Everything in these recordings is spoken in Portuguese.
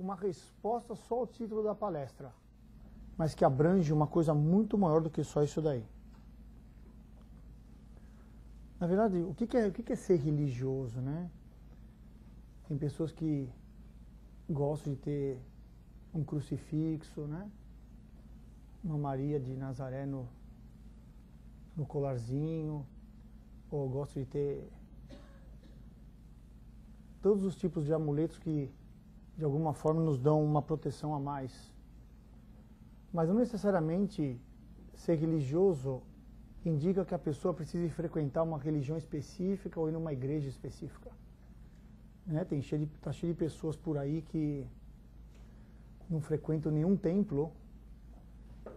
uma resposta só ao título da palestra, mas que abrange uma coisa muito maior do que só isso daí. Na verdade, o que é ser religioso, né? Tem pessoas que gostam de ter um crucifixo, né? Uma Maria de Nazaré no colarzinho, ou gostam de ter todos os tipos de amuletos que de alguma forma nos dão uma proteção a mais. Mas não necessariamente ser religioso indica que a pessoa precise frequentar uma religião específica ou ir numa igreja específica. Né? Tá cheio de pessoas por aí que não frequentam nenhum templo,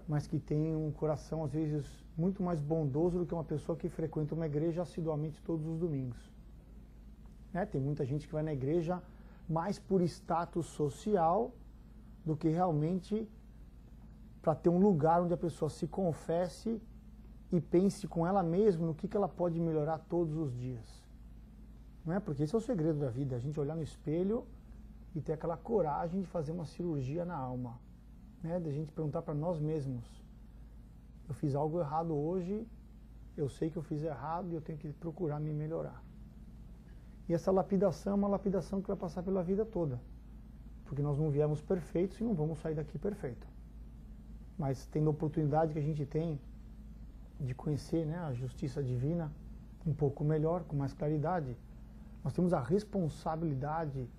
mas que têm um coração, às vezes, muito mais bondoso do que uma pessoa que frequenta uma igreja assiduamente todos os domingos. Né? Tem muita gente que vai na igreja mais por status social do que realmente para ter um lugar onde a pessoa se confesse e pense com ela mesma no que ela pode melhorar todos os dias. Não é? Porque esse é o segredo da vida, a gente olhar no espelho e ter aquela coragem de fazer uma cirurgia na alma. Né? De a gente perguntar para nós mesmos, eu fiz algo errado hoje, eu sei que eu fiz errado e eu tenho que procurar me melhorar. E essa lapidação é uma lapidação que vai passar pela vida toda. Porque nós não viemos perfeitos e não vamos sair daqui perfeito. Mas tendo a oportunidade que a gente tem de conhecer, né, a justiça divina um pouco melhor, com mais claridade, nós temos a responsabilidade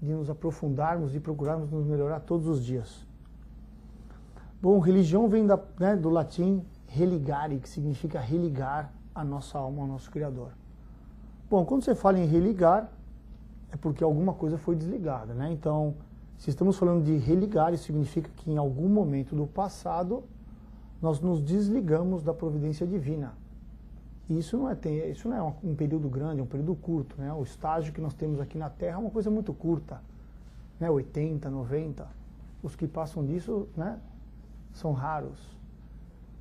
de nos aprofundarmos e procurarmos nos melhorar todos os dias. Bom, religião vem do latim religare, que significa religar a nossa alma ao nosso Criador. Bom, quando você fala em religar, é porque alguma coisa foi desligada, né? Então, se estamos falando de religar, isso significa que em algum momento do passado nós nos desligamos da providência divina. E isso não é um período grande, é um período curto, né? O estágio que nós temos aqui na Terra é uma coisa muito curta, né? 80, 90. Os que passam disso, né, são raros.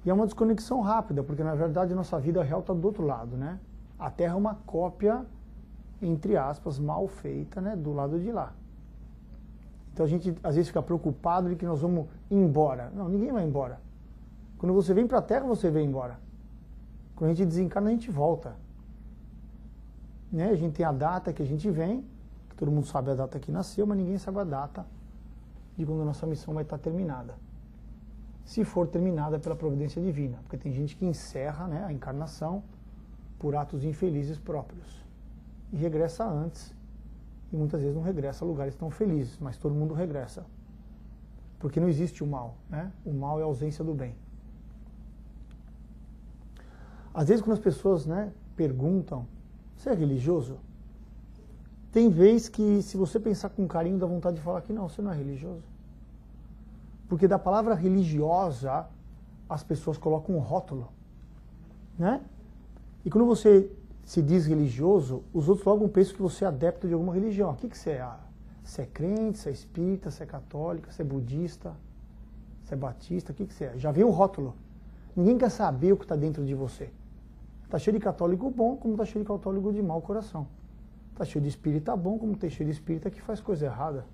E é uma desconexão rápida, porque na verdade a nossa vida real está do outro lado, né? A Terra é uma cópia, entre aspas, mal feita, né, do lado de lá. Então a gente às vezes fica preocupado de que nós vamos embora. Não, ninguém vai embora. Quando você vem para a Terra, você vem embora. Quando a gente desencarna, a gente volta. Né? A gente tem a data que a gente vem, que todo mundo sabe a data que nasceu, mas ninguém sabe a data de quando a nossa missão vai estar terminada. Se for terminada pela providência divina, porque tem gente que encerra, né, a encarnação por atos infelizes próprios e regressa antes, e muitas vezes não regressa a lugares tão felizes, mas todo mundo regressa, porque não existe o mal, né? O mal é a ausência do bem. Às vezes quando as pessoas, né, perguntam, você é religioso? Tem vez que se você pensar com carinho dá vontade de falar que não, você não é religioso. Porque da palavra religiosa as pessoas colocam um rótulo, né? E quando você se diz religioso, os outros logo pensam que você é adepto de alguma religião. O que você é? Você é crente, você é espírita, você é católica, você é budista, você é batista, o que você é? Já vem o rótulo. Ninguém quer saber o que está dentro de você. Está cheio de católico bom, como está cheio de católico de mau coração. Está cheio de espírita bom, como tem cheio de espírita que faz coisa errada.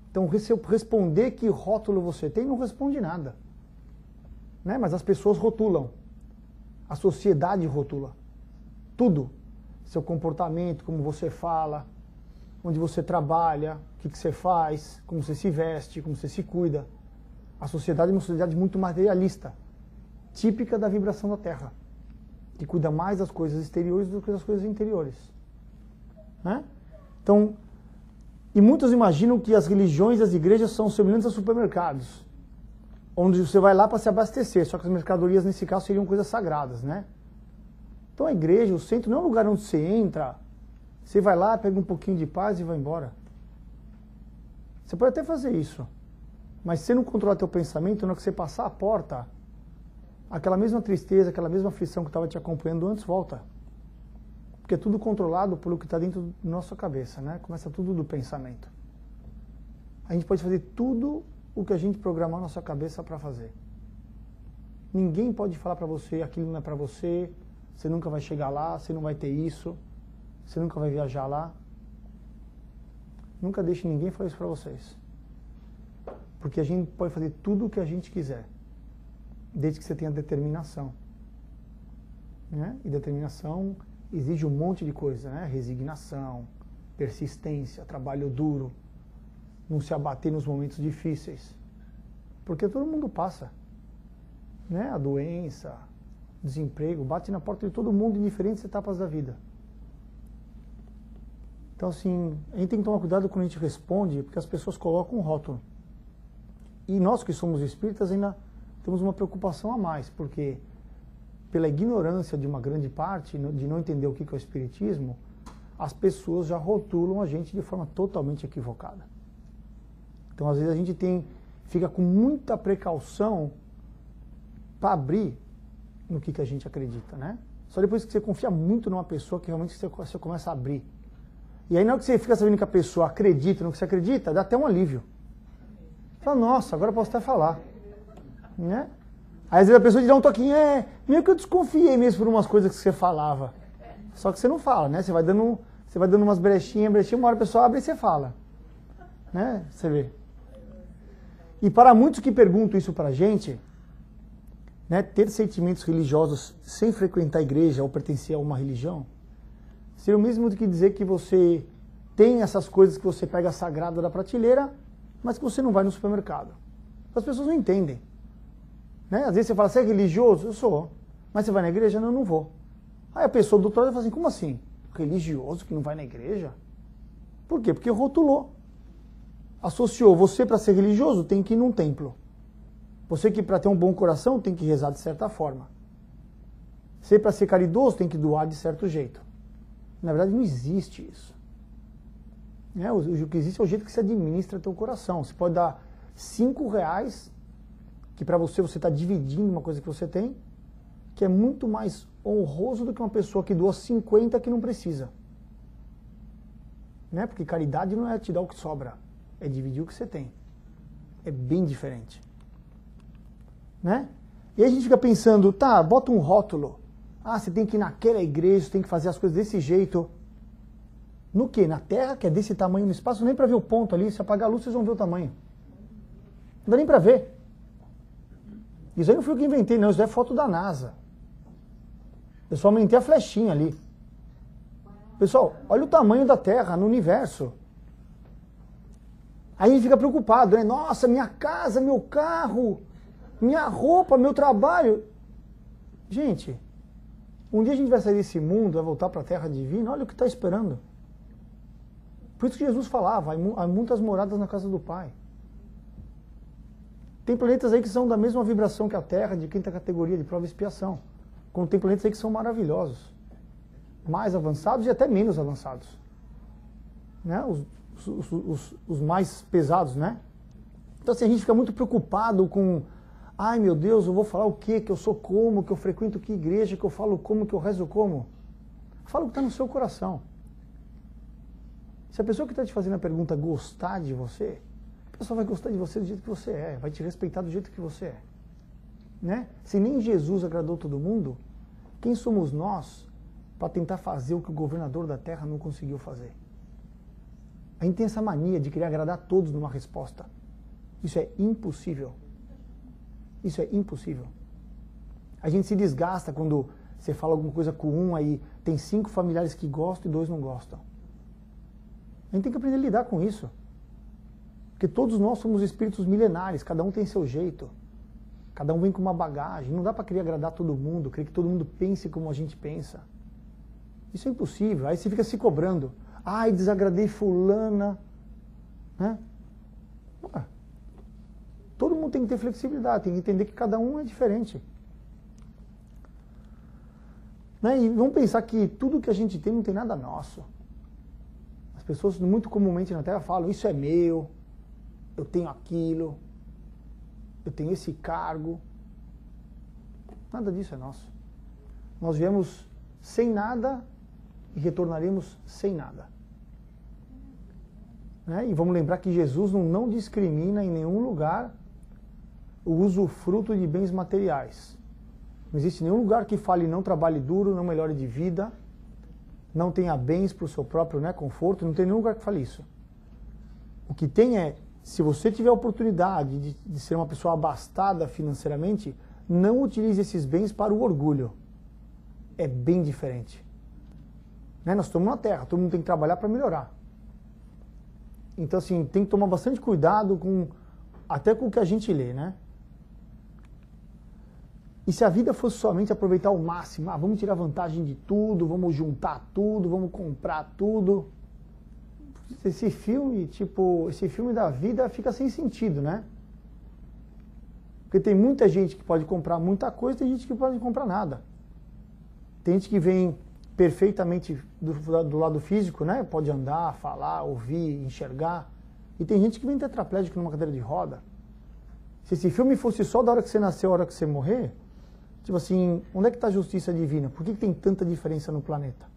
Então, se eu responder que rótulo você tem, não responde nada. Né? Mas as pessoas rotulam. A sociedade rotula. Tudo. Seu comportamento, como você fala, onde você trabalha, o que você faz, como você se veste, como você se cuida. A sociedade é uma sociedade muito materialista, típica da vibração da Terra, que cuida mais das coisas exteriores do que das coisas interiores. Né? Então, e muitos imaginam que as religiões e as igrejas são semelhantes a supermercados, onde você vai lá para se abastecer, só que as mercadorias nesse caso seriam coisas sagradas, né? Então a igreja, o centro, não é um lugar onde você entra, você vai lá, pega um pouquinho de paz e vai embora. Você pode até fazer isso, mas se você não controlar teu pensamento, na hora que você passar a porta, aquela mesma tristeza, aquela mesma aflição que estava te acompanhando antes, volta. Porque é tudo controlado pelo que está dentro da nossa cabeça, né? Começa tudo do pensamento. A gente pode fazer tudo o que a gente programar na nossa cabeça para fazer. Ninguém pode falar para você, aquilo não é para você, você nunca vai chegar lá, você não vai ter isso, você nunca vai viajar lá. Nunca deixe ninguém falar isso para vocês. Porque a gente pode fazer tudo o que a gente quiser, desde que você tenha determinação. Né? E determinação exige um monte de coisa, né? Resignação, persistência, trabalho duro, não se abater nos momentos difíceis. Porque todo mundo passa. Né? A doença, desemprego, bate na porta de todo mundo em diferentes etapas da vida. Então, assim, a gente tem que tomar cuidado quando a gente responde, porque as pessoas colocam um rótulo. E nós que somos espíritas ainda temos uma preocupação a mais, porque pela ignorância de uma grande parte, de não entender o que é o espiritismo, as pessoas já rotulam a gente de forma totalmente equivocada. Então, às vezes, a gente fica com muita precaução para abrir no que a gente acredita, né? Só depois que você confia muito numa pessoa que realmente você começa a abrir. E aí, na hora que você fica sabendo que a pessoa acredita no que você acredita, dá até um alívio. Fala, nossa, agora eu posso até falar. Né? Aí, às vezes, a pessoa te dá um toquinho, meio que eu desconfiei mesmo por umas coisas que você falava. Só que você não fala, né? Você vai dando umas brechinhas, uma hora a pessoa abre e você fala. Né? Você vê. E para muitos que perguntam isso pra gente, né, ter sentimentos religiosos sem frequentar a igreja ou pertencer a uma religião, seria o mesmo do que dizer que você tem essas coisas que você pega sagrada da prateleira, mas que você não vai no supermercado. As pessoas não entendem. Né? Às vezes você fala, você é religioso? Eu sou. Mas você vai na igreja? Não, eu não vou. Aí a pessoa do outro lado fala assim, como assim? Religioso que não vai na igreja? Por quê? Porque rotulou. Associou, você para ser religioso tem que ir num templo. Você que para ter um bom coração tem que rezar de certa forma. Você para ser caridoso tem que doar de certo jeito. Na verdade não existe isso. Né? O que existe é o jeito que você administra teu coração. Você pode dar R$5, que para você está dividindo uma coisa que você tem, que é muito mais honroso do que uma pessoa que doa 50 que não precisa. Né? Porque caridade não é te dar o que sobra, é dividir o que você tem. É bem diferente. Né? E aí a gente fica pensando, tá, bota um rótulo. Ah, você tem que ir naquela igreja, você tem que fazer as coisas desse jeito. No quê? Na Terra, que é desse tamanho no espaço, nem para ver o ponto ali. Se apagar a luz, vocês vão ver o tamanho. Não dá nem para ver. Isso aí não foi eu que inventei, não. Isso é foto da NASA. Eu só aumentei a flechinha ali. Pessoal, olha o tamanho da Terra no universo. Aí a gente fica preocupado, né? Nossa, minha casa, meu carro, minha roupa, meu trabalho. Gente, um dia a gente vai sair desse mundo, vai voltar para a Terra divina, olha o que está esperando. Por isso que Jesus falava, há muitas moradas na casa do Pai. Tem planetas aí que são da mesma vibração que a Terra, de quinta categoria de prova e expiação. Como tem planetas aí que são maravilhosos. Mais avançados e até menos avançados. Né? Os mais pesados, né? Então assim, a gente fica muito preocupado com, ai meu Deus, eu vou falar o quê? Que eu sou como? Que eu frequento que igreja? Que eu falo como? Que eu rezo como? Fala o que está no seu coração. Se a pessoa que está te fazendo a pergunta gostar de você, a pessoa vai gostar de você do jeito que você é, vai te respeitar do jeito que você é. Né? Se nem Jesus agradou todo mundo, quem somos nós para tentar fazer o que o governador da Terra não conseguiu fazer? A gente tem essa mania de querer agradar todos numa resposta. Isso é impossível. Isso é impossível. A gente se desgasta quando você fala alguma coisa com um, aí tem 5 familiares que gostam e 2 não gostam. A gente tem que aprender a lidar com isso. Porque todos nós somos espíritos milenares, cada um tem seu jeito. Cada um vem com uma bagagem. Não dá para querer agradar todo mundo, querer que todo mundo pense como a gente pensa. Isso é impossível. Aí você fica se cobrando. Ai, desagradei fulana. Né? Ué, todo mundo tem que ter flexibilidade, tem que entender que cada um é diferente. Né? E vamos pensar que tudo que a gente tem não tem nada nosso. As pessoas muito comumente na Terra falam, isso é meu, eu tenho aquilo, eu tenho esse cargo. Nada disso é nosso. Nós viemos sem nada e retornaremos sem nada. Né? E vamos lembrar que Jesus não discrimina em nenhum lugar o usufruto de bens materiais. Não existe nenhum lugar que fale não trabalhe duro, não melhore de vida, não tenha bens para o seu próprio, né, conforto. Não tem nenhum lugar que fale isso. O que tem é, se você tiver a oportunidade de ser uma pessoa abastada financeiramente, não utilize esses bens para o orgulho. É bem diferente. Né? Nós estamos na Terra, todo mundo tem que trabalhar para melhorar. Então, assim, tem que tomar bastante cuidado até com o que a gente lê, né? E se a vida fosse somente aproveitar o máximo, vamos tirar vantagem de tudo, vamos juntar tudo, vamos comprar tudo. Esse filme da vida fica sem sentido, né? Porque tem muita gente que pode comprar muita coisa, tem gente que pode comprar nada. Tem gente que vem perfeitamente do lado físico, né? Pode andar, falar, ouvir, enxergar. E tem gente que vem tetraplégico numa cadeira de roda. Se esse filme fosse só da hora que você nasceu, a hora que você morrer, tipo assim, onde é que está a justiça divina? Por que tem tanta diferença no planeta?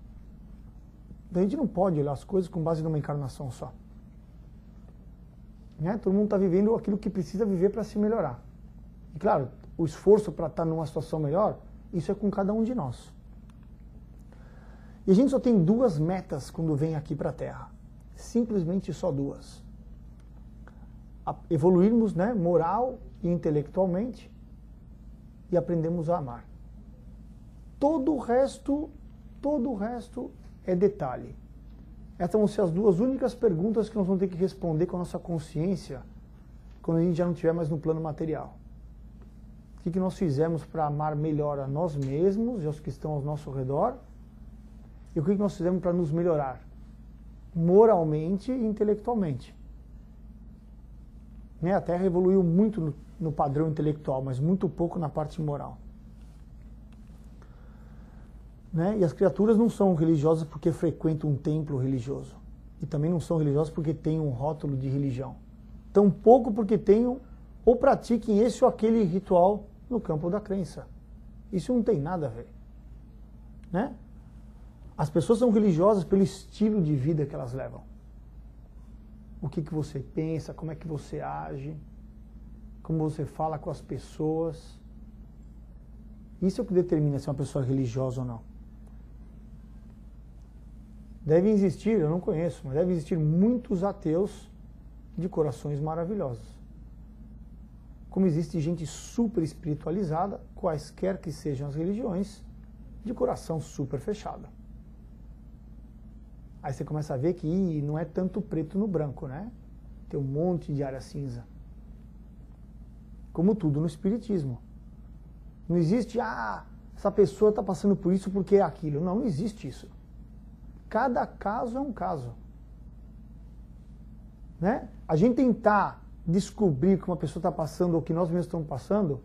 Então a gente não pode olhar as coisas com base numa encarnação só. Né? Todo mundo está vivendo aquilo que precisa viver para se melhorar. E claro, o esforço para estar numa situação melhor, isso é com cada um de nós. E a gente só tem duas metas quando vem aqui para a Terra. Simplesmente só duas. Evoluirmos, né, moral e intelectualmente e aprendemos a amar. Todo o resto é detalhe. Essas vão ser as duas únicas perguntas que nós vamos ter que responder com a nossa consciência quando a gente já não estiver mais no plano material. O que nós fizemos para amar melhor a nós mesmos e aos que estão ao nosso redor? E o que nós fizemos para nos melhorar? Moralmente e intelectualmente. Né? A Terra evoluiu muito no padrão intelectual, mas muito pouco na parte moral. Né? E as criaturas não são religiosas porque frequentam um templo religioso. E também não são religiosas porque têm um rótulo de religião. Tampouco porque tenham ou pratiquem esse ou aquele ritual no campo da crença. Isso não tem nada a ver. Né? As pessoas são religiosas pelo estilo de vida que elas levam. O que você pensa, como é que você age, como você fala com as pessoas. Isso é o que determina se uma pessoa é religiosa ou não. Devem existir, eu não conheço, mas devem existir muitos ateus de corações maravilhosos. Como existe gente super espiritualizada, quaisquer que sejam as religiões, de coração super fechado. Aí você começa a ver que não é tanto preto no branco, né? Tem um monte de área cinza. Como tudo no espiritismo. Não existe, essa pessoa está passando por isso porque é aquilo. Não existe isso. Cada caso é um caso. Né? A gente tentar descobrir o que uma pessoa está passando ou o que nós mesmos estamos passando,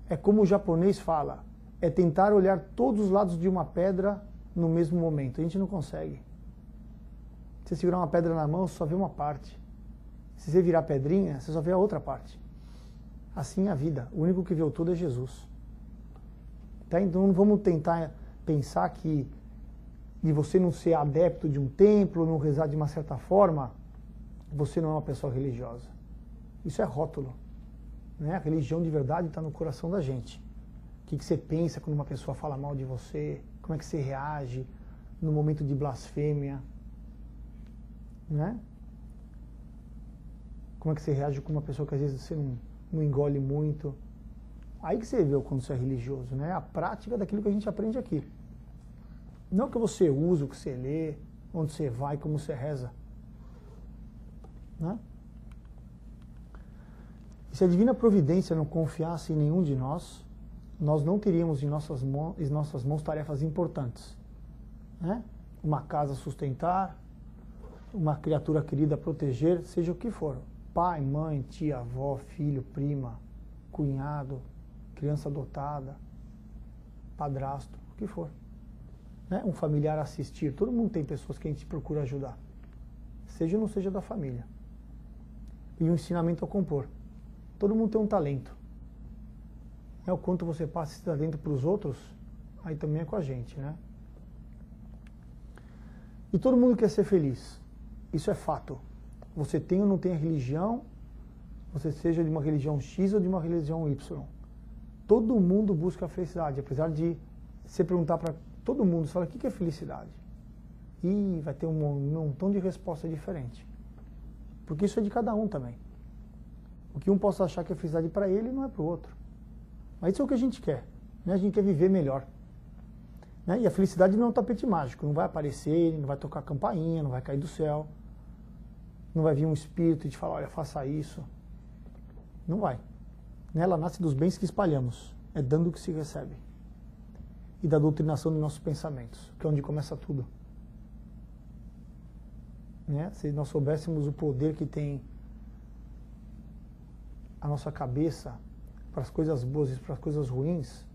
é como o japonês fala, é tentar olhar todos os lados de uma pedra no mesmo momento. A gente não consegue. Se você segurar uma pedra na mão, você só vê uma parte. Se você virar pedrinha, você só vê a outra parte. Assim é a vida. O único que vê o todo é Jesus. Tá? Então não vamos tentar pensar que de você não ser adepto de um templo, não rezar de uma certa forma, você não é uma pessoa religiosa. Isso é rótulo. Né? A religião de verdade está no coração da gente. O que você pensa quando uma pessoa fala mal de você? Como é que você reage no momento de blasfêmia? Né? Como é que você reage com uma pessoa que às vezes você não engole muito? Aí que você vê quando você é religioso, né? A prática daquilo que a gente aprende aqui. Não o que você usa, o que você lê, onde você vai, como você reza. Né? E se a divina providência não confiasse em nenhum de nós, nós não teríamos em nossas mãos tarefas importantes. Né? Uma casa a sustentar, uma criatura querida a proteger, seja o que for. Pai, mãe, tia, avó, filho, prima, cunhado, criança adotada, padrasto, o que for. Né? Um familiar a assistir. Todo mundo tem pessoas que a gente procura ajudar. Seja ou não seja da família. E um ensinamento a compor. Todo mundo tem um talento. O quanto você passa esse talento para os outros, aí também é com a gente, né? E todo mundo quer ser feliz. Isso é fato. Você tem ou não tem a religião, você seja de uma religião X ou de uma religião Y. Todo mundo busca a felicidade, apesar de você perguntar para todo mundo, você fala, o que é felicidade? E vai ter um montão de resposta diferente. Porque isso é de cada um também. O que um possa achar que é felicidade para ele não é para o outro. Mas isso é o que a gente quer. Né? A gente quer viver melhor. Né? E a felicidade não é um tapete mágico. Não vai aparecer, não vai tocar campainha, não vai cair do céu. Não vai vir um espírito e te falar, olha, faça isso. Não vai. Né? Ela nasce dos bens que espalhamos. É dando o que se recebe. E da doutrinação dos nossos pensamentos, que é onde começa tudo. Né? Se nós soubéssemos o poder que tem a nossa cabeça para as coisas boas e para as coisas ruins,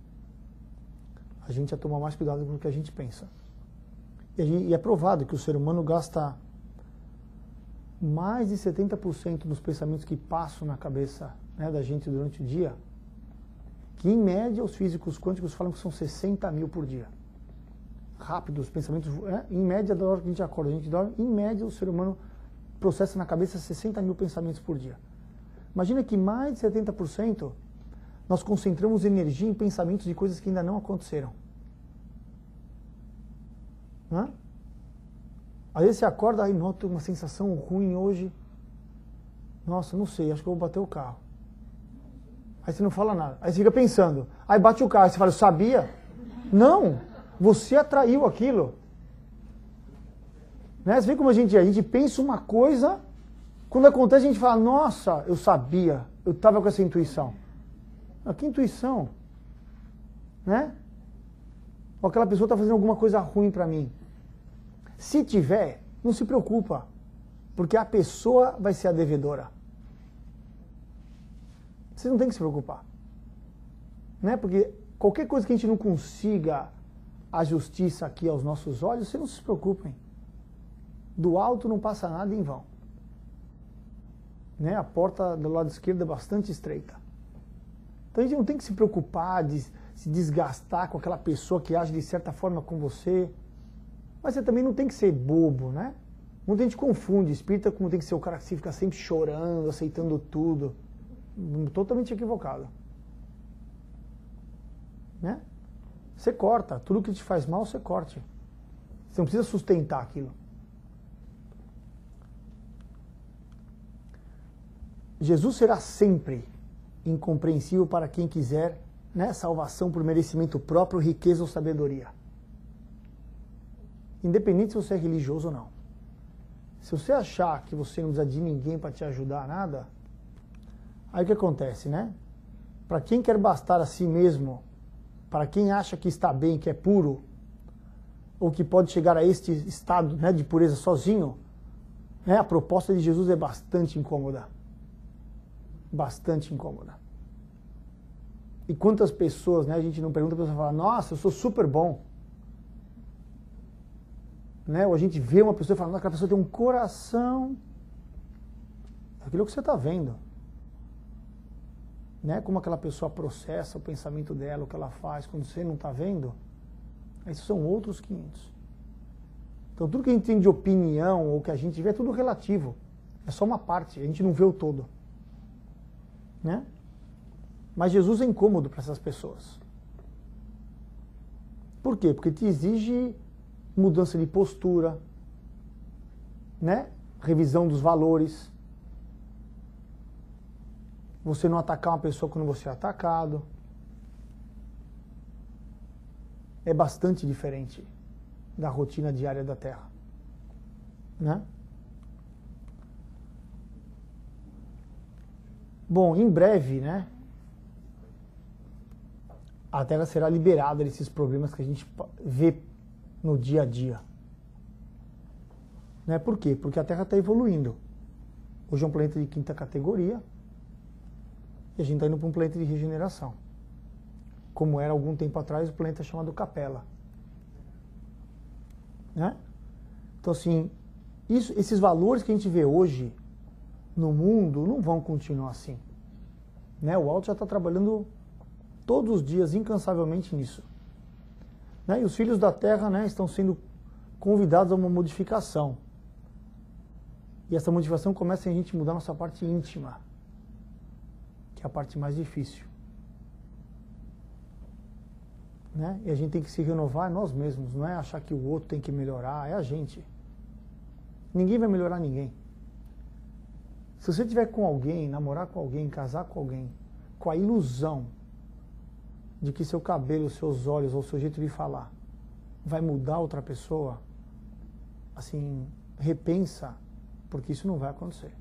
a gente ia tomar mais cuidado com o que a gente pensa. E é provado que o ser humano gasta mais de 70% dos pensamentos que passam na cabeça, né, da gente durante o dia, que em média os físicos quânticos falam que são 60 mil por dia. Rápido, os pensamentos, em média, da hora que a gente acorda, a gente dorme, em média o ser humano processa na cabeça 60 mil pensamentos por dia. Imagina que mais de 70% nós concentramos energia em pensamentos de coisas que ainda não aconteceram. Né? Às vezes você acorda e nota uma sensação ruim hoje. Nossa, não sei, acho que eu vou bater o carro. Aí você não fala nada. Aí você fica pensando. Aí bate o carro, aí você fala, eu sabia? Não, você atraiu aquilo. Né? Você vê como a gente pensa uma coisa, quando acontece a gente fala, nossa, eu sabia, eu estava com essa intuição. Ah, que intuição? Né? Ou aquela pessoa está fazendo alguma coisa ruim para mim. Se tiver, não se preocupa, porque a pessoa vai ser a devedora. Você não tem que se preocupar. Né? Porque qualquer coisa que a gente não consiga a justiça aqui aos nossos olhos, vocês não se preocupem. Do alto não passa nada em vão. Né? A porta do lado esquerdo é bastante estreita. Então a gente não tem que se preocupar de se desgastar com aquela pessoa que age de certa forma com você. Mas você também não tem que ser bobo, né? Muita gente confunde espírita como tem que ser o cara que fica sempre chorando, aceitando tudo. Totalmente equivocado. Né? Você corta. Tudo que te faz mal, você corte. Você não precisa sustentar aquilo. Jesus será sempre incompreensível para quem quiser, né, salvação por merecimento próprio, riqueza ou sabedoria. Independente se você é religioso ou não. Se você achar que você não precisa de ninguém para te ajudar a nada, aí o que acontece, né? Para quem quer bastar a si mesmo, para quem acha que está bem, que é puro, ou que pode chegar a este estado, né, de pureza sozinho, né, a proposta de Jesus é bastante incômoda. Bastante incômoda. E quantas pessoas, né, a gente não pergunta, a pessoa fala, nossa, eu sou super bom. Né? Ou a gente vê uma pessoa e fala, nossa, aquela pessoa tem um coração. Aquilo que você está vendo. Né? Como aquela pessoa processa o pensamento dela, o que ela faz, quando você não está vendo, esses são outros 500. Então tudo que a gente tem de opinião, ou que a gente vê, é tudo relativo. É só uma parte, a gente não vê o todo. Né? Mas Jesus é incômodo para essas pessoas. Por quê? Porque te exige mudança de postura, né? Revisão dos valores. Você não atacar uma pessoa quando você é atacado. É bastante diferente da rotina diária da Terra. Né? Bom, em breve, né? A Terra será liberada desses problemas que a gente vê no dia a dia. Né? Por quê? Porque a Terra está evoluindo. Hoje é um planeta de 5ª categoria e a gente está indo para um planeta de regeneração. Como era algum tempo atrás o planeta chamado Capela. Né? Então assim, esses valores que a gente vê hoje no mundo não vão continuar assim. Né? O Alto já está trabalhando todos os dias incansavelmente nisso. Né? E os filhos da Terra, né, estão sendo convidados a uma modificação. E essa modificação começa a gente mudar a nossa parte íntima, que é a parte mais difícil. Né? E a gente tem que se renovar nós mesmos, não é achar que o outro tem que melhorar, é a gente. Ninguém vai melhorar ninguém. Se você estiver com alguém, namorar com alguém, casar com alguém, com a ilusão de que seu cabelo, seus olhos ou seu jeito de falar vai mudar outra pessoa, assim, repensa, porque isso não vai acontecer.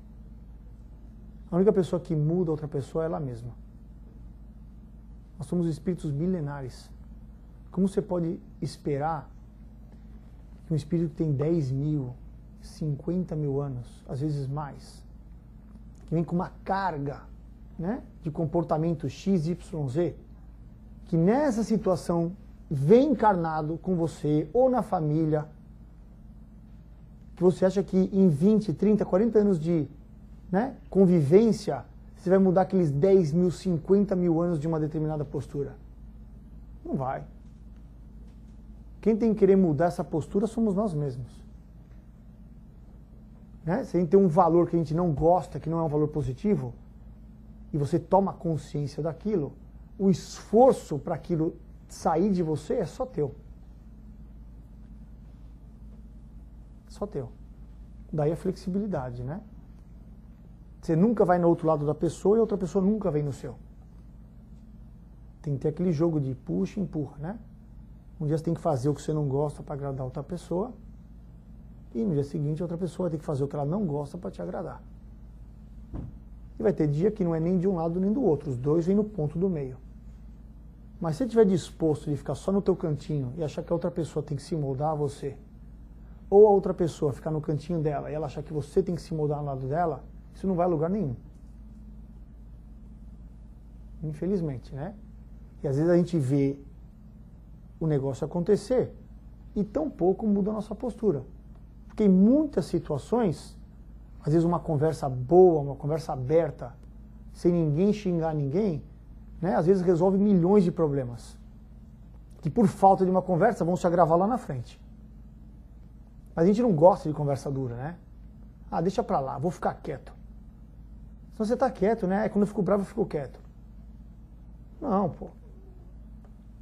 A única pessoa que muda outra pessoa é ela mesma. Nós somos espíritos milenares. Como você pode esperar que um espírito que tem 10 mil, 50 mil anos, às vezes mais, que vem com uma carga, né, de comportamento X, Y, Z, que nessa situação vem encarnado com você ou na família, que você acha que em 20, 30, 40 anos de, né, convivência, você vai mudar aqueles 10 mil, 50 mil anos de uma determinada postura? Não vai. Quem tem que querer mudar essa postura somos nós mesmos. Né? Se a gente tem um valor que a gente não gosta, que não é um valor positivo, e você toma consciência daquilo, o esforço para aquilo sair de você é só teu. Só teu. Daí a flexibilidade, né? Você nunca vai no outro lado da pessoa e a outra pessoa nunca vem no seu. Tem que ter aquele jogo de puxa e empurra, né? Um dia você tem que fazer o que você não gosta para agradar outra pessoa, e no dia seguinte outra pessoa vai ter que fazer o que ela não gosta para te agradar. E vai ter dia que não é nem de um lado nem do outro, os dois vêm no ponto do meio. Mas se você estiver disposto de ficar só no teu cantinho e achar que a outra pessoa tem que se moldar a você, ou a outra pessoa ficar no cantinho dela e ela achar que você tem que se moldar ao lado dela, isso não vai a lugar nenhum. Infelizmente, né? E às vezes a gente vê o negócio acontecer e tão pouco muda a nossa postura. Porque em muitas situações, às vezes uma conversa boa, uma conversa aberta, sem ninguém xingar ninguém, né, às vezes resolve milhões de problemas. Que por falta de uma conversa vão se agravar lá na frente. Mas a gente não gosta de conversa dura, né? Ah, deixa pra lá, vou ficar quieto. Se você tá quieto, né? É quando eu fico bravo, eu fico quieto. Não, pô.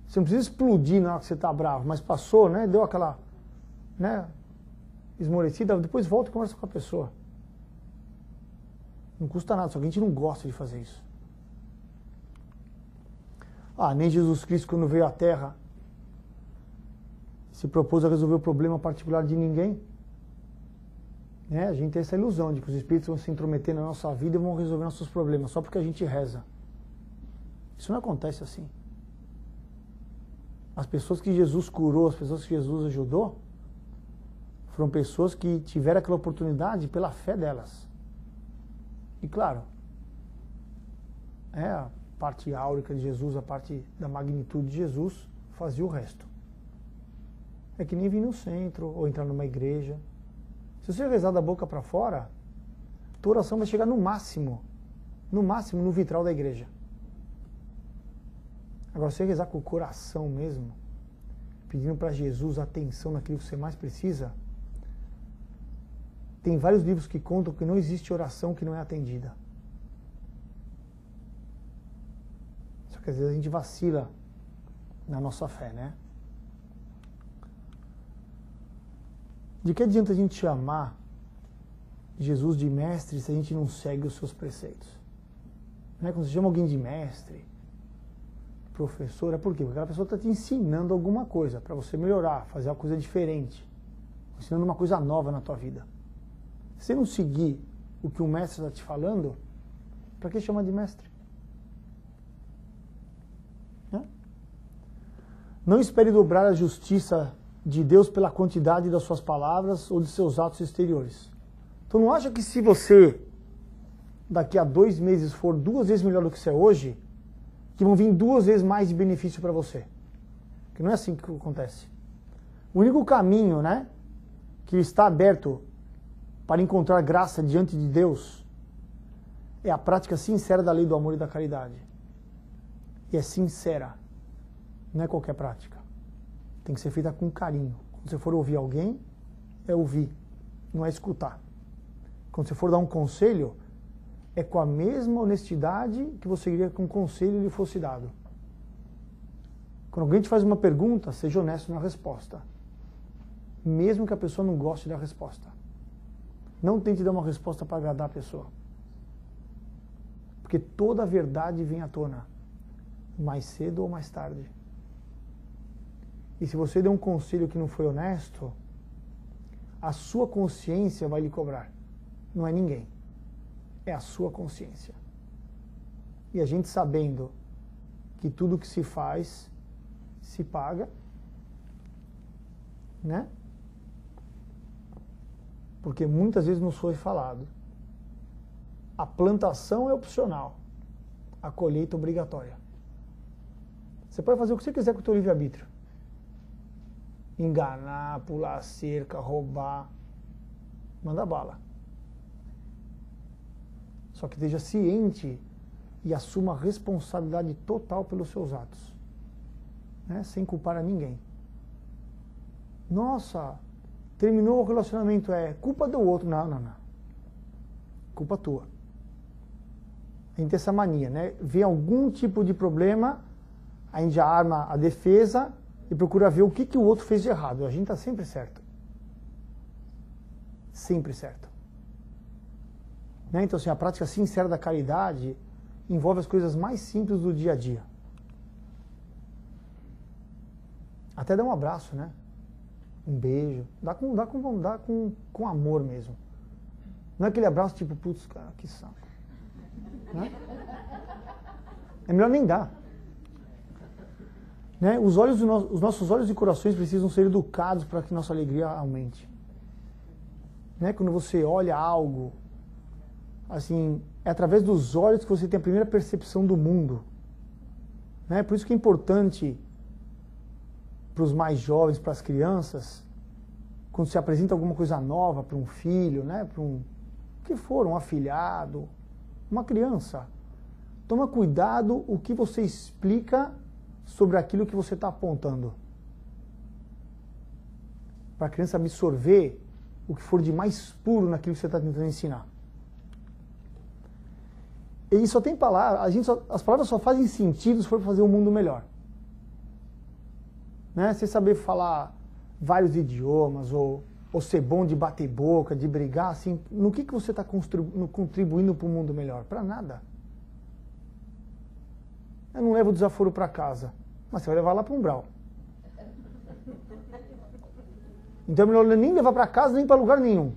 Você não precisa explodir na hora que você tá bravo, mas passou, né? Deu aquela, né, esmorecida, depois volta e conversa com a pessoa. Não custa nada, só que a gente não gosta de fazer isso. Ah, nem Jesus Cristo, quando veio à Terra, se propôs a resolver o problema particular de ninguém. Né? A gente tem essa ilusão de que os espíritos vão se intrometer na nossa vida e vão resolver nossos problemas só porque a gente reza. Isso não acontece assim. As pessoas que Jesus curou, as pessoas que Jesus ajudou, foram pessoas que tiveram aquela oportunidade pela fé delas. E claro, a parte áurica de Jesus, a parte da magnitude de Jesus, fazia o resto. É que nem vir no centro ou entrar numa igreja. Se você rezar da boca para fora, tua oração vai chegar no máximo no vitral da igreja. Agora, se você rezar com o coração mesmo, pedindo para Jesus atenção naquilo que você mais precisa, tem vários livros que contam que não existe oração que não é atendida. Só que às vezes a gente vacila na nossa fé, né? De que adianta a gente chamar Jesus de mestre se a gente não segue os seus preceitos? Né? Quando você chama alguém de mestre, professor, é por quê? Porque aquela pessoa está te ensinando alguma coisa para você melhorar, fazer uma coisa diferente, ensinando uma coisa nova na tua vida. Se você não seguir o que o mestre está te falando, para que chama de mestre? Né? Não espere dobrar a justiça de Deus pela quantidade das suas palavras ou de seus atos exteriores. Então não acha que se você daqui a 2 meses for 2 vezes melhor do que você é hoje, que vão vir 2 vezes mais de benefício para você. Que não é assim que acontece. O único caminho, né, que está aberto para encontrar graça diante de Deus é a prática sincera da lei do amor e da caridade. E é sincera, não é qualquer prática. Tem que ser feita com carinho. Quando você for ouvir alguém, é ouvir, não é escutar. Quando você for dar um conselho, é com a mesma honestidade que você iria que um conselho lhe fosse dado. Quando alguém te faz uma pergunta, seja honesto na resposta. Mesmo que a pessoa não goste da resposta. Não tente dar uma resposta para agradar a pessoa. Porque toda a verdade vem à tona, mais cedo ou mais tarde. E se você deu um conselho que não foi honesto, a sua consciência vai lhe cobrar. Não é ninguém. É a sua consciência. E a gente sabendo que tudo que se faz, se paga, né? Porque muitas vezes nos foi falado. A plantação é opcional, a colheita é obrigatória. Você pode fazer o que você quiser com o teu livre-arbítrio. Enganar, pular a cerca, roubar, manda bala. Só que esteja ciente e assuma a responsabilidade total pelos seus atos, né? Sem culpar a ninguém. Nossa, terminou o relacionamento, é culpa do outro. Não, não, não. Culpa tua. A gente tem essa mania, né? Vê algum tipo de problema, a gente já arma a defesa e procura ver o que o outro fez de errado. A gente está sempre certo. Sempre certo. Né? Então, assim, a prática sincera da caridade envolve as coisas mais simples do dia a dia. Até dar um abraço, né? Um beijo. Dá com amor mesmo. Não é aquele abraço tipo, putz, cara, que saco. Né? É melhor nem dar. Né? Os nossos olhos e corações precisam ser educados para que nossa alegria aumente. Né? Quando você olha algo, assim, é através dos olhos que você tem a primeira percepção do mundo. Né? Por isso que é importante para os mais jovens, para as crianças, quando se apresenta alguma coisa nova para um filho, né? Para um que for, um afilhado, uma criança, toma cuidado o que você explica sobre aquilo que você está apontando. Para a criança absorver o que for de mais puro naquilo que você está tentando ensinar. E só tem palavras, as palavras só fazem sentido se for fazer um mundo melhor. Né? Você saber falar vários idiomas, ou ser bom de bater boca, de brigar, assim, no que você está contribuindo para um mundo melhor? Para nada. Eu não levo o desaforo para casa, mas você vai levar lá para um umbral. Então é melhor nem levar para casa, nem para lugar nenhum.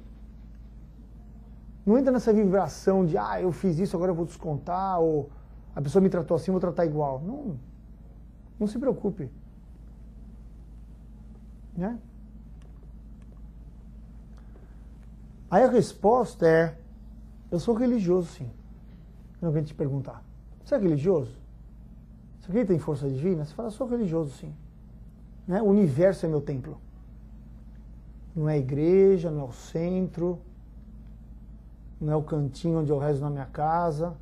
Não entra nessa vibração de, eu fiz isso, agora eu vou descontar, ou a pessoa me tratou assim, eu vou tratar igual. Não se preocupe. Né? Aí a resposta é, eu sou religioso sim. Quando alguém te perguntar, você é religioso? Você acredita em força divina? Você fala, eu sou religioso sim. Né? O universo é meu templo. Não é a igreja, não é o centro, não é o cantinho onde eu rezo na minha casa.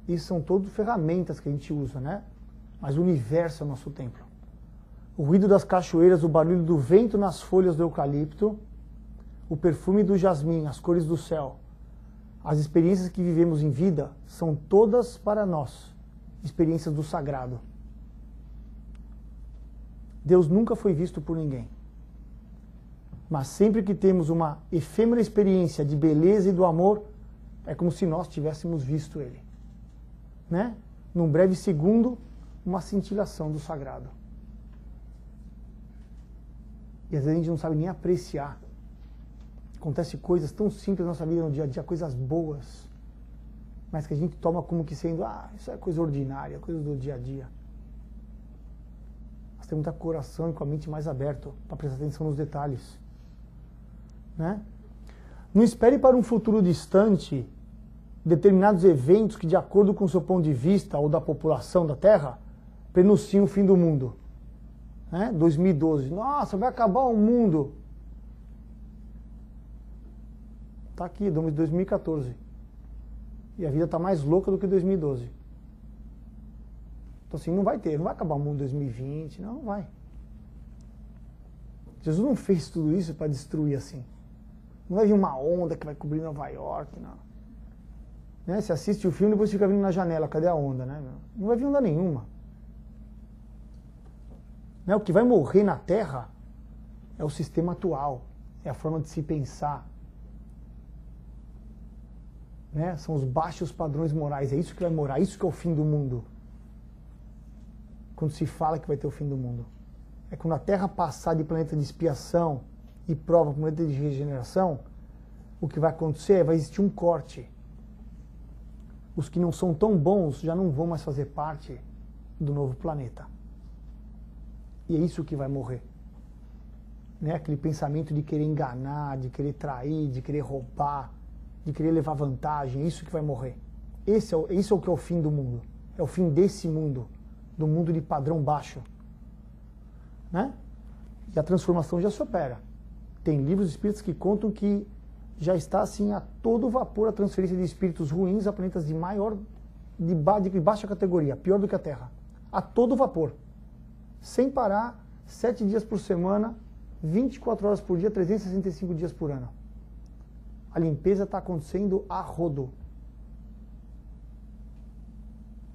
Isso são todas ferramentas que a gente usa, né? Mas o universo é o nosso templo. O ruído das cachoeiras, o barulho do vento nas folhas do eucalipto, o perfume do jasmim, as cores do céu, as experiências que vivemos em vida são todas para nós, experiências do sagrado. Deus nunca foi visto por ninguém. Mas sempre que temos uma efêmera experiência de beleza e do amor, é como se nós tivéssemos visto Ele. Né? Num breve segundo, uma cintilação do sagrado. E às vezes a gente não sabe nem apreciar. Acontece coisas tão simples na nossa vida no dia a dia, coisas boas, mas que a gente toma como que sendo, isso é coisa ordinária, coisa do dia a dia. Mas tem muita coração e com a mente mais aberta para prestar atenção nos detalhes. Né? Não espere para um futuro distante determinados eventos que, de acordo com o seu ponto de vista ou da população da Terra, prenunciam o fim do mundo. Né? 2012, nossa, vai acabar o mundo. Está aqui, 2014. E a vida está mais louca do que 2012. Então assim, não vai acabar o mundo em 2020, não vai. Jesus não fez tudo isso para destruir assim. Não vai vir uma onda que vai cobrir Nova York, não. Né? Você assiste o filme e depois fica vindo na janela, cadê a onda? Né? Não vai vir onda nenhuma. Né? O que vai morrer na Terra é o sistema atual, é a forma de se pensar. né? São os baixos padrões morais. É isso que vai morar, isso que é o fim do mundo. Quando se fala que vai ter o fim do mundo. É quando a Terra passar de planeta de expiação e prova para planeta de regeneração, o que vai acontecer é vai existir um corte. Os que não são tão bons já não vão mais fazer parte do novo planeta. E é isso que vai morrer. Né? Aquele pensamento de querer enganar, de querer trair, de querer roubar, de querer levar vantagem, é isso que vai morrer. Esse é o que é o fim do mundo. É o fim desse mundo, do mundo de padrão baixo. Né? E a transformação já se opera. Tem livros espíritas que contam que já está assim a todo vapor a transferência de espíritos ruins a planetas de baixa categoria, pior do que a Terra. A todo vapor. Sem parar, 7 dias por semana, 24 horas por dia, 365 dias por ano. A limpeza está acontecendo a rodo.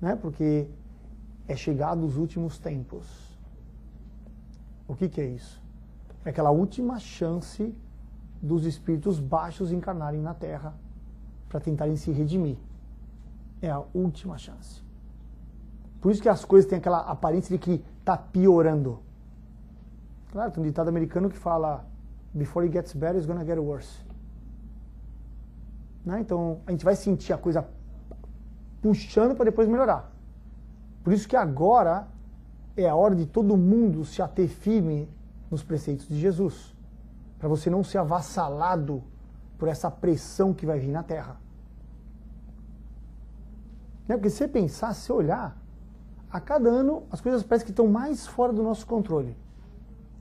Né? Porque é chegado os últimos tempos. O que é isso? É aquela última chance dos espíritos baixos encarnarem na Terra para tentarem se redimir. É a última chance. Por isso que as coisas têm aquela aparência de que está piorando. Claro, tem um ditado americano que fala before it gets better, it's gonna get worse. Né? Então, a gente vai sentir a coisa puxando para depois melhorar. Por isso que agora é a hora de todo mundo se ater firme nos preceitos de Jesus. Para você não ser avassalado por essa pressão que vai vir na Terra. Porque se você pensar, se olhar, a cada ano as coisas parecem que estão mais fora do nosso controle.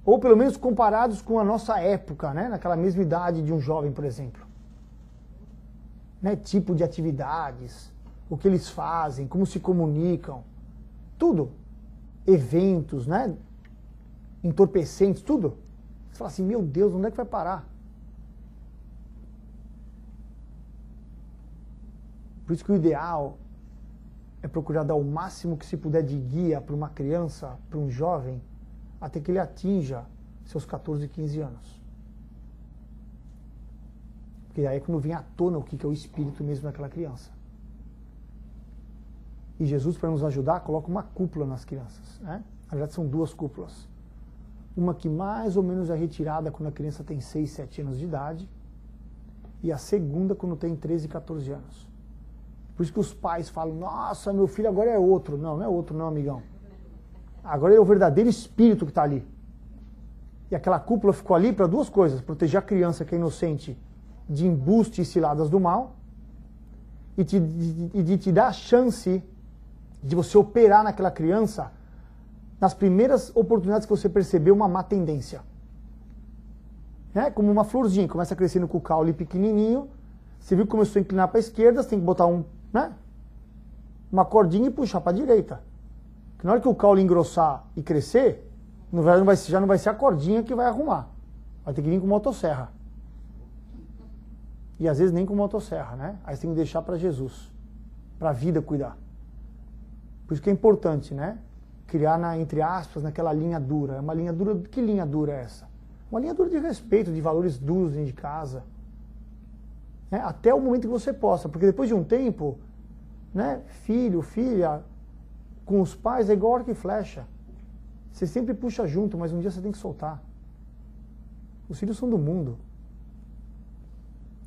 Ou pelo menos comparados com a nossa época, né? Naquela mesma idade de um jovem, por exemplo. Né? Tipo de atividades, o que eles fazem, como se comunicam, tudo. Eventos, né? Entorpecentes, tudo. Você fala assim, meu Deus, onde é que vai parar? Por isso que o ideal é procurar dar o máximo que se puder de guia para uma criança, para um jovem, até que ele atinja seus 14, 15 anos. Porque aí é quando vem à tona o que é o espírito mesmo daquela criança. E Jesus, para nos ajudar, coloca uma cúpula nas crianças. Né? Na verdade, são 2 cúpulas. Uma que mais ou menos é retirada quando a criança tem 6, 7 anos de idade. E a segunda quando tem 13, 14 anos. Por isso que os pais falam, nossa, meu filho agora é outro. Não, não é outro não, amigão. Agora é o verdadeiro espírito que está ali. E aquela cúpula ficou ali para 2 coisas. Proteger a criança que é inocente de embuste e ciladas do mal. E de te dar a chance de você operar naquela criança nas primeiras oportunidades que você percebeu uma má tendência. Né? Como uma florzinha, começa crescendo com o caule pequenininho, você viu que começou a inclinar para a esquerda, você tem que botar uma cordinha e puxar para a direita. Porque na hora que o caule engrossar e crescer, já não vai ser a cordinha que vai arrumar. Vai ter que vir com motosserra. E às vezes nem com motosserra, né? Aí você tem que deixar para Jesus, para a vida cuidar. Por isso que é importante, né? Criar, entre aspas, naquela linha dura. É uma linha dura, que linha dura é essa? Uma linha dura de respeito, de valores duros dentro de casa. Né? Até o momento que você possa, porque depois de um tempo, né? Filho, filha, com os pais é igual arco e flecha. Você sempre puxa junto, mas um dia você tem que soltar. Os filhos são do mundo.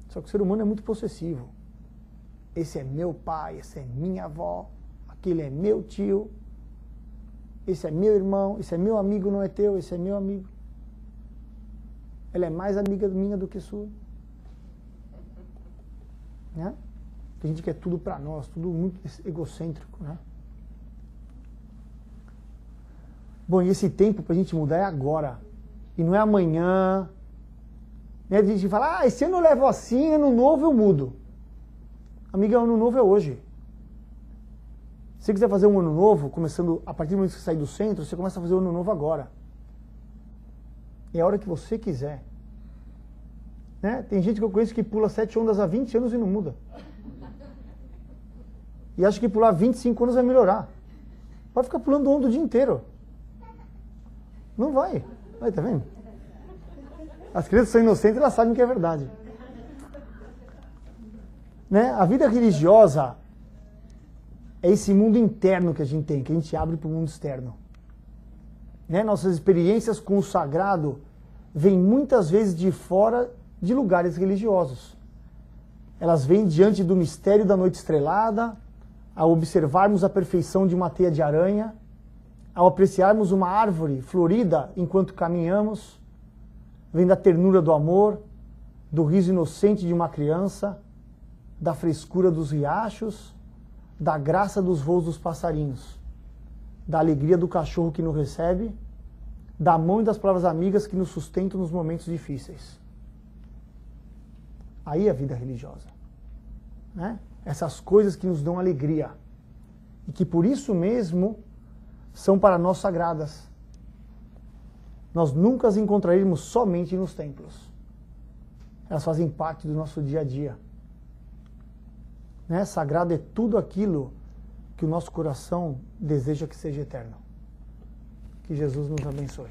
Só que o ser humano é muito possessivo. Esse é meu pai, esse é minha avó, aquele é meu tio, esse é meu irmão, esse é meu amigo, não é teu, esse é meu amigo. Ela é mais amiga minha do que sua. Né? Tem gente que é tudo para nós, tudo muito egocêntrico, né? Bom, e esse tempo para a gente mudar é agora. E não é amanhã. Né? A gente fala, esse ano eu levo assim, ano novo eu mudo. Amiga, ano novo é hoje. Se você quiser fazer um ano novo, começando a partir do momento que você sair do centro, você começa a fazer o ano novo agora. É a hora que você quiser. Né? Tem gente que eu conheço que pula 7 ondas há 20 anos e não muda. E acha que pular 25 anos vai melhorar. Vai ficar pulando onda o dia inteiro. Não vai. Aí, tá vendo? As crianças são inocentes, elas sabem que é verdade. Né? A vida religiosa é esse mundo interno que a gente tem, que a gente abre para o mundo externo. Né? Nossas experiências com o sagrado vêm muitas vezes de fora de lugares religiosos. Elas vêm diante do mistério da noite estrelada, ao observarmos a perfeição de uma teia de aranha, ao apreciarmos uma árvore florida enquanto caminhamos, vem da ternura do amor, do riso inocente de uma criança, da frescura dos riachos, da graça dos voos dos passarinhos, da alegria do cachorro que nos recebe, da mão e das palavras amigas que nos sustentam nos momentos difíceis. Aí é a vida religiosa. Né? Essas coisas que nos dão alegria e que por isso mesmo são para nós sagradas. Nós nunca as encontraremos somente nos templos. Elas fazem parte do nosso dia a dia. Né? Sagrado é tudo aquilo que o nosso coração deseja que seja eterno. Que Jesus nos abençoe.